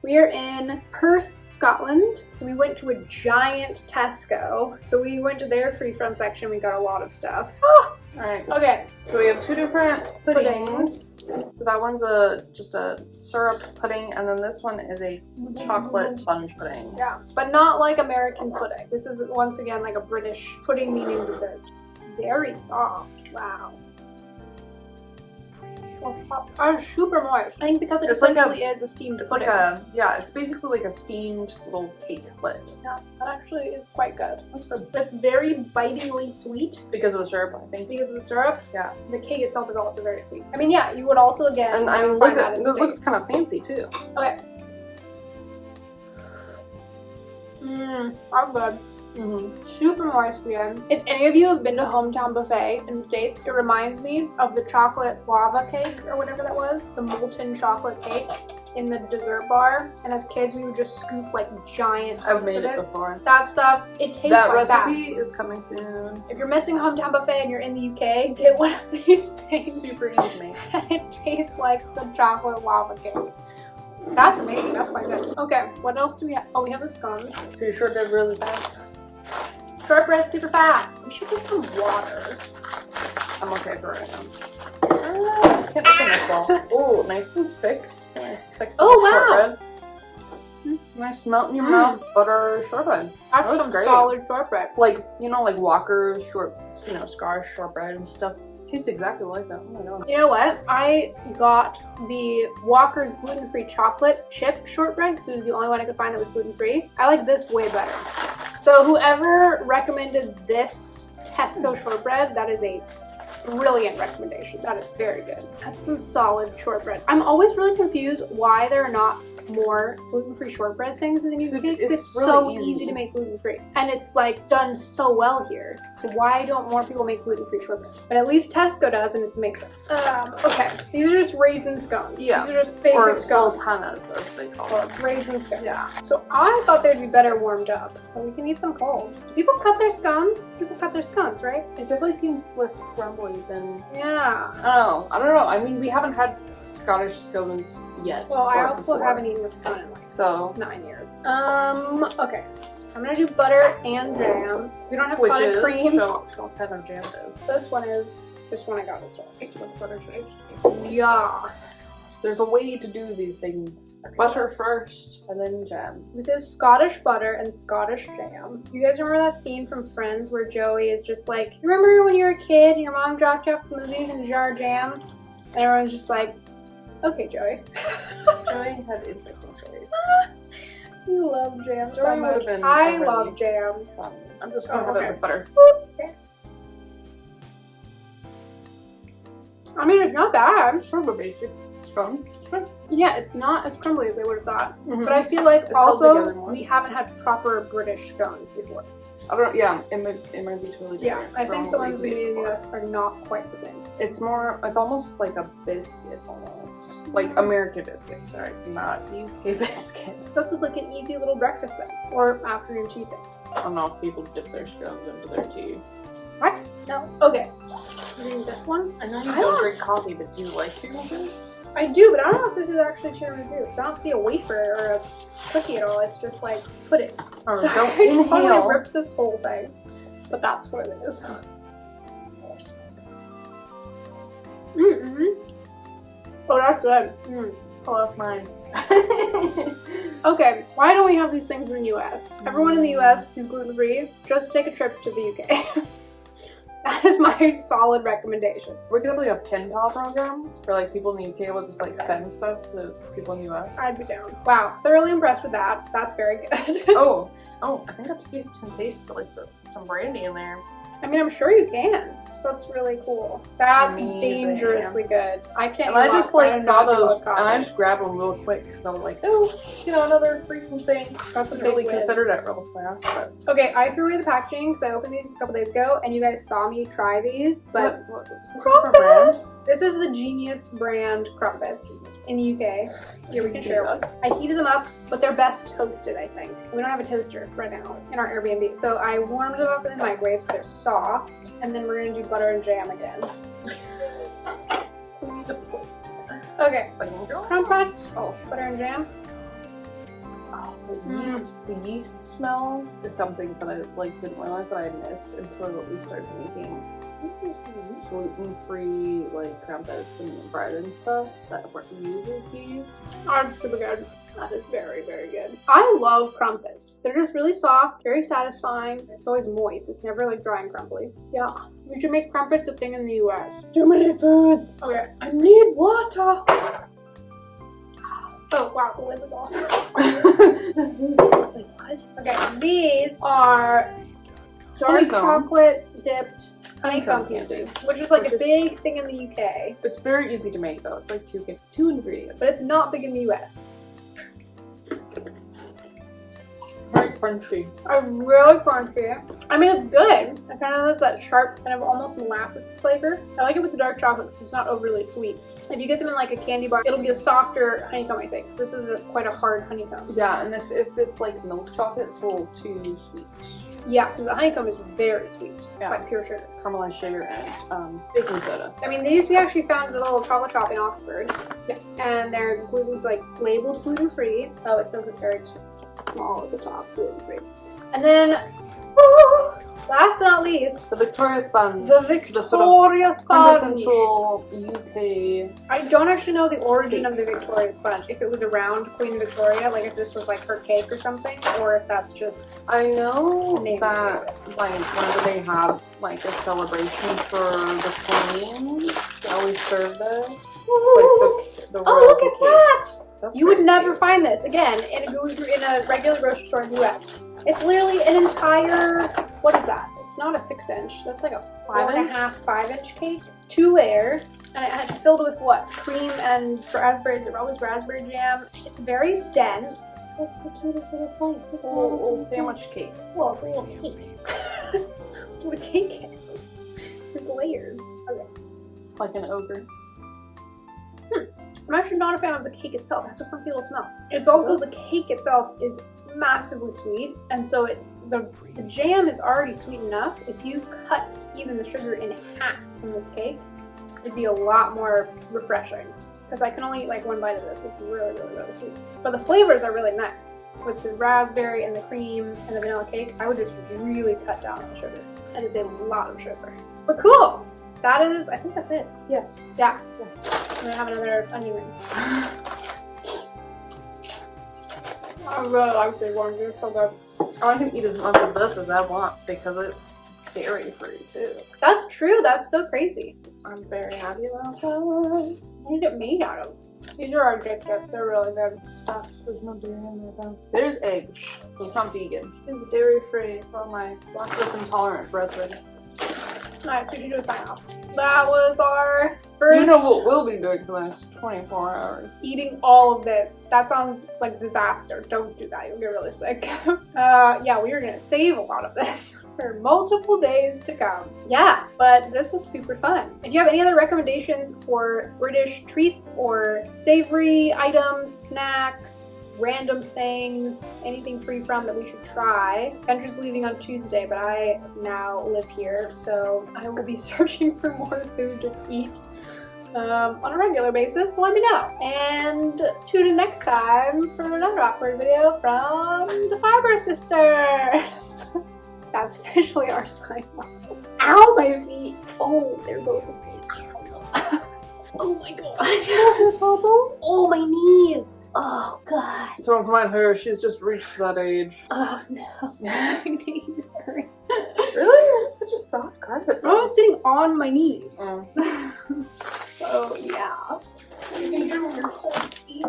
We are in Perth, Scotland. So we went to a giant Tesco. So we went to their free from section. We got a lot of stuff. Oh! Alright. Okay. So we have two different puddings. So that one's just a syrup pudding, and then this one is a chocolate sponge pudding. Yeah, but not like American pudding. This is once again like a British pudding meaning dessert. It's very soft. Wow. Oh, super moist. I think because it essentially is a steamed pudding. It's basically like a steamed little cake lid. Yeah, that actually is quite good. That's good. It's very bitingly sweet. Because of the syrup, I think. Because of the syrup? Yeah. The cake itself is also very sweet. I mean, yeah, you would also again. And I mean, look at it looks kind of fancy too. Okay. That's good. Super moist again. If any of you have been to Hometown Buffet in the States, it reminds me of the chocolate lava cake or whatever that was, the molten chocolate cake in the dessert bar. And as kids, we would just scoop like giant hunks I've made of it before. That stuff, it tastes that like that. recipe is coming soon. If you're missing Hometown Buffet and you're in the UK, get one of these things. Super easy to make. And it tastes like the chocolate lava cake. That's amazing. That's quite good. Okay, what else do we have? Oh, we have the scones. Pretty sure they're really fast. Shortbread super fast. We should get some water. I'm okay for right now. I can't open this ball. Oh, nice and thick. It's a nice thick shortbread. Nice melt in your mouth butter shortbread. That's some solid shortbread. Like, you know, like Walker's Scar shortbread and stuff. Tastes exactly like that. Oh my god. You know what? I got the Walker's gluten-free chocolate chip shortbread because it was the only one I could find that was gluten-free. I like this way better. So whoever recommended this Tesco shortbread, that is a brilliant recommendation. That is very good. That's some solid shortbread. I'm always really confused why there are not more gluten-free shortbread things in the UK because it's really so easy to make gluten-free and it's like done so well here. So why don't more people make gluten-free shortbread? But at least Tesco does, and it's amazing. Okay, these are just raisin scones. Yeah, these are just basic or scones. sultanas as they call them. Raisin scones. Yeah. So I thought they'd be better warmed up, but we can eat them cold. Do people cut their scones? People cut their scones, right? It definitely seems less crumbly than. Yeah. I don't know. I mean, we haven't had Scottish scones yet. Well, I also haven't eaten a scone in like 9 years. Okay. I'm gonna do butter and jam. We don't have clotted cream. Show what kind of jam it is. This one I got this one. Butter first. Yeah. There's a way to do these things. Okay, butter first, and then jam. This is Scottish butter and Scottish jam. You guys remember that scene from Friends where Joey is just like, you remember when you were a kid and your mom dropped you off the movies in a jar of jam? And everyone's just like, okay, Joey. Joey had interesting stories. You love jam so Joey much. would have been I love jam. I'm just gonna have it with butter. Okay. I mean, it's not bad. It's sort of a basic scone. Yeah, it's not as crumbly as I would have thought. But I feel like it's also we haven't had proper British scones before. I don't know, yeah, it might be totally different. Yeah, I think the ones we made in the US are not quite the same. It's almost like a biscuit almost. Like American biscuit, sorry, not UK biscuit. That's like an easy little breakfast thing, or afternoon tea thing. I don't know if people dip their scones into their tea. What? No. Okay. We're doing this one? I know you don't drink coffee, but do you like tiramisu? I do, but I don't know if this is actually tiramisu, because I don't see a wafer or a cookie at all. It's just like pudding. Or so don't I totally inhale. ripped this whole thing, but that's what it is. Oh, that's good. Oh, that's mine. Okay, why don't we have these things in the US? Everyone in the US who's gluten-free, just take a trip to the UK. That is my solid recommendation. We're gonna have like a pen pal program where like people in the UK will just like send stuff to people in the US. I'd be down. Wow, thoroughly impressed with that. That's very good. oh, I think I can taste like some brandy in there. I mean, I'm sure you can. That's really cool. That's Amazing. dangerously good. I can't. And I just like saw those, and I just grabbed them real quick because I was like, oh, you know, another freaking thing. That's really considered it real fast. But. Okay, I threw away the packaging because I opened these a couple days ago, and you guys saw me try these. But Crumpets. This is the Genius brand crumpets in the UK. Here, we can share one. I heated them up, but they're best toasted, I think. We don't have a toaster right now in our Airbnb, so I warmed them up in the microwave so they're soft, and then we're gonna do butter and jam again. Okay, crumpet, butter and jam. the yeast smell is something that I like didn't realize that I missed until we started making gluten-free like crumpets and bread and stuff that uses yeast. Oh, it's super good. That is very, very good. I love crumpets. They're just really soft, very satisfying. It's always moist. It's never like dry and crumbly. Yeah. We should make crumpets a thing in the US. Too many foods. Okay. I need water. Oh wow, the lid was off. It's like fudge. Okay, these are dark chocolate dipped honeycomb pieces, which is like a big thing in the UK. It's very easy to make though. It's like two ingredients. But it's not big in the US. Very crunchy. Really crunchy. I mean, it's good. It kind of has that sharp, kind of almost molasses flavor. I like it with the dark chocolate because it's not overly sweet. If you get them in like a candy bar, it'll be a softer honeycomb, I think. So this is quite a hard honeycomb. Yeah, and if it's like milk chocolate, it's a little too sweet. Yeah, because the honeycomb is very sweet. Yeah. It's like pure sugar. Caramelized sugar and baking soda. I mean, these we actually found at a little chocolate shop in Oxford. Yeah. And they're labeled gluten-free. Oh, it says it very small at the top, gluten-free. And then, last but not least, the Victoria sponge. The Victoria sponge. Quintessential UK. I don't actually know the origin of the Victoria sponge. If it was around Queen Victoria, like if this was like her cake or something, or if that's just. I know that like whenever they have like a celebration for the Queen, they always serve this. It's like the look at that! That's you would never find this again in a regular grocery store in the US. It's literally an entire, what is that? It's not a 6-inch, that's like a 5.5 cake. 2 layer, and it's filled with what? Cream and raspberries, or always raspberry jam. It's very dense. It's the cutest little slice. It's a little sandwich cake. Well, it's a little cake. That's what a cake is. There's layers. Okay. Like an ogre. I'm actually not a fan of the cake itself. It has a funky little smell. It's also the cake itself is massively sweet, and so the jam is already sweet enough. If you cut even the sugar in half from this cake, it'd be a lot more refreshing. Because I can only eat like one bite of this. It's really, really, really sweet. But the flavors are really nice. With the raspberry and the cream and the vanilla cake, I would just really cut down on the sugar. That is a lot of sugar. But cool! That is, I think that's it. Yes. Yeah. I'm gonna have another onion ring. I really like these ones. They're so good. I can eat as much of this as I want because it's dairy free too. That's true. That's so crazy. I'm very happy about that. What is it made out of? These are our egg chips. They're really good. Stuff. There's no dairy in there though. There's eggs. It's not vegan. It's dairy free. For my lactose intolerant brethren. Nice, we should do a sign off. That was our first. You know what we'll be doing for the next 24 hours. Eating all of this. That sounds like disaster. Don't do that. You'll get really sick. Yeah, we are gonna save a lot of this for multiple days to come. Yeah, but this was super fun. If you have any other recommendations for British treats or savory items, snacks, random things, anything free from that we should try. Kendra's leaving on Tuesday, but I now live here, so I will be searching for more food to eat on a regular basis, so let me know. And tune in next time for another awkward video from the Farber Sisters. That's officially our sign off. Ow, my feet! Oh, they're both asleep. Oh my god. Oh, my knees. Oh god. Don't mind her, she's just reached that age. Oh no. My knees hurt. Really? It's such a soft carpet though. I was sitting on my knees. Oh. So yeah. You can hear when you're cold tea.